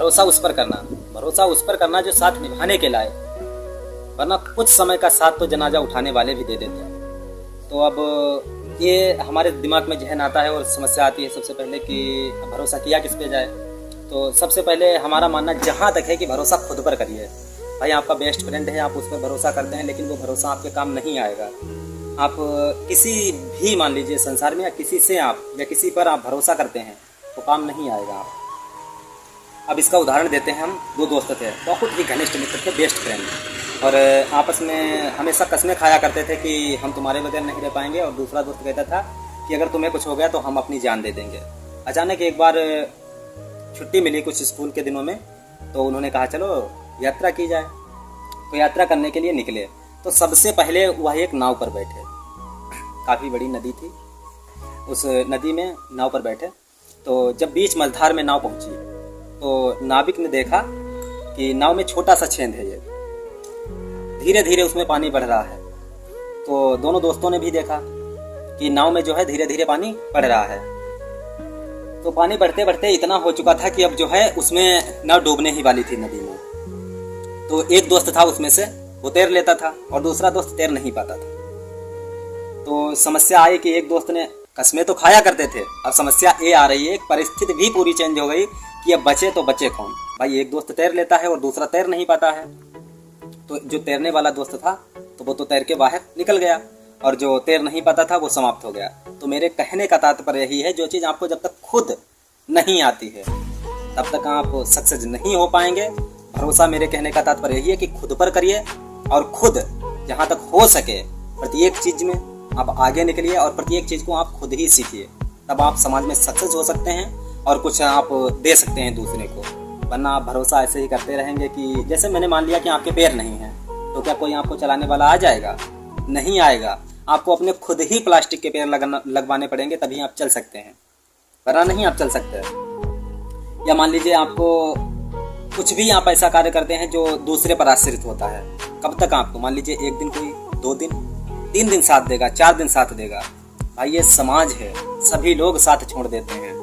भरोसा उस पर करना, भरोसा उस पर करना जो साथ निभाने के लाए, वरना कुछ समय का साथ तो जनाजा उठाने वाले भी दे देते हैं। तो अब ये हमारे दिमाग में जहन आता है और समस्या आती है सबसे पहले कि भरोसा किया किस पे जाए। तो सबसे पहले हमारा मानना जहाँ तक है कि भरोसा खुद पर करिए। भाई आपका बेस्ट फ्रेंड है, आप उस पर भरोसा करते हैं, लेकिन वो भरोसा आपके काम नहीं आएगा। आप किसी भी मान लीजिए संसार में या किसी से आप या किसी पर आप भरोसा करते हैं वो काम नहीं आएगा। आप अब इसका उदाहरण देते हैं। हम दो दोस्त थे, बहुत ही घनिष्ठ मित्र थे, बेस्ट फ्रेंड, और आपस में हमेशा कस्में खाया करते थे कि हम तुम्हारे बगैर नहीं रह पाएंगे। और दूसरा दोस्त कहता था कि अगर तुम्हें कुछ हो गया तो हम अपनी जान दे देंगे। अचानक एक बार छुट्टी मिली कुछ स्कूल के दिनों में, तो उन्होंने कहा चलो यात्रा की जाए। तो यात्रा करने के लिए निकले। तो सबसे पहले वह एक नाव पर बैठे, काफ़ी बड़ी नदी थी, उस नदी में नाव पर बैठे। तो जब बीच मझधार में नाव पहुंची तो नाविक ने देखा कि नाव में छोटा सा छेद है, ये धीरे धीरे उसमें पानी बढ़ रहा है। तो दोनों दोस्तों ने भी देखा कि नाव में जो है धीरे धीरे पानी बढ़ रहा है। तो पानी बढ़ते बढ़ते इतना हो चुका था कि अब जो है उसमें नाव डूबने ही वाली थी नदी में। तो एक दोस्त था उसमें से, वो तैर लेता था और दूसरा दोस्त तैर नहीं पाता था। तो समस्या आई कि एक दोस्त ने, कस्में तो खाया करते थे, अब समस्या ये आ रही है, परिस्थिति भी पूरी चेंज हो गई कि अब बचे तो बचे कौन। भाई एक दोस्त तैर लेता है और दूसरा तैर नहीं पाता है। तो जो तैरने वाला दोस्त था तो वो तो तैर के बाहर निकल गया, और जो तैर नहीं पाता था वो समाप्त हो गया। तो मेरे कहने का तात्पर्य यही है, जो चीज़ आपको जब तक खुद नहीं आती है तब तक आप सक्सेस नहीं हो पाएंगे। भरोसा मेरे कहने का तात्पर्य यही है कि खुद पर करिए, और खुद जहाँ तक हो सके प्रत्येक चीज़ में आप आगे निकलिए और प्रत्येक चीज़ को आप खुद ही सीखिए। तब आप समाज में सक्सेस हो सकते हैं और कुछ आप दे सकते हैं दूसरे को। वरना आप भरोसा ऐसे ही करते रहेंगे कि जैसे मैंने मान लिया कि आपके पैर नहीं हैं, तो क्या कोई आपको चलाने वाला आ जाएगा? नहीं आएगा। आपको अपने खुद ही प्लास्टिक के पैर लगवाने पड़ेंगे, तभी आप चल सकते हैं, वरना नहीं आप चल सकते। या मान लीजिए आपको कुछ भी आप ऐसा कार्य करते हैं जो दूसरे पर आश्रित होता है, कब तक आपको, मान लीजिए एक दिन कोई, 2 दिन, 3 दिन साथ देगा, 4 दिन साथ देगा। भाई ये समाज है, सभी लोग साथ छोड़ देते हैं।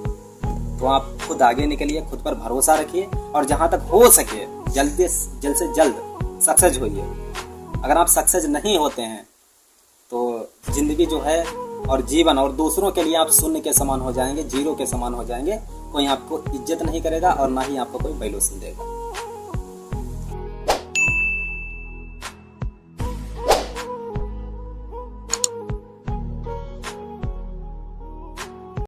तो आप खुद आगे निकलिए, खुद पर भरोसा रखिए, और जहाँ तक हो सके जल्द से जल्द सक्सेस होइए। अगर आप सक्सेस नहीं होते हैं तो जिंदगी जो है और जीवन और दूसरों के लिए आप शून्य के समान हो जाएंगे, जीरो के समान हो जाएंगे। कोई आपको इज्जत नहीं करेगा और ना ही आपको कोई वैल्यूशन देगा।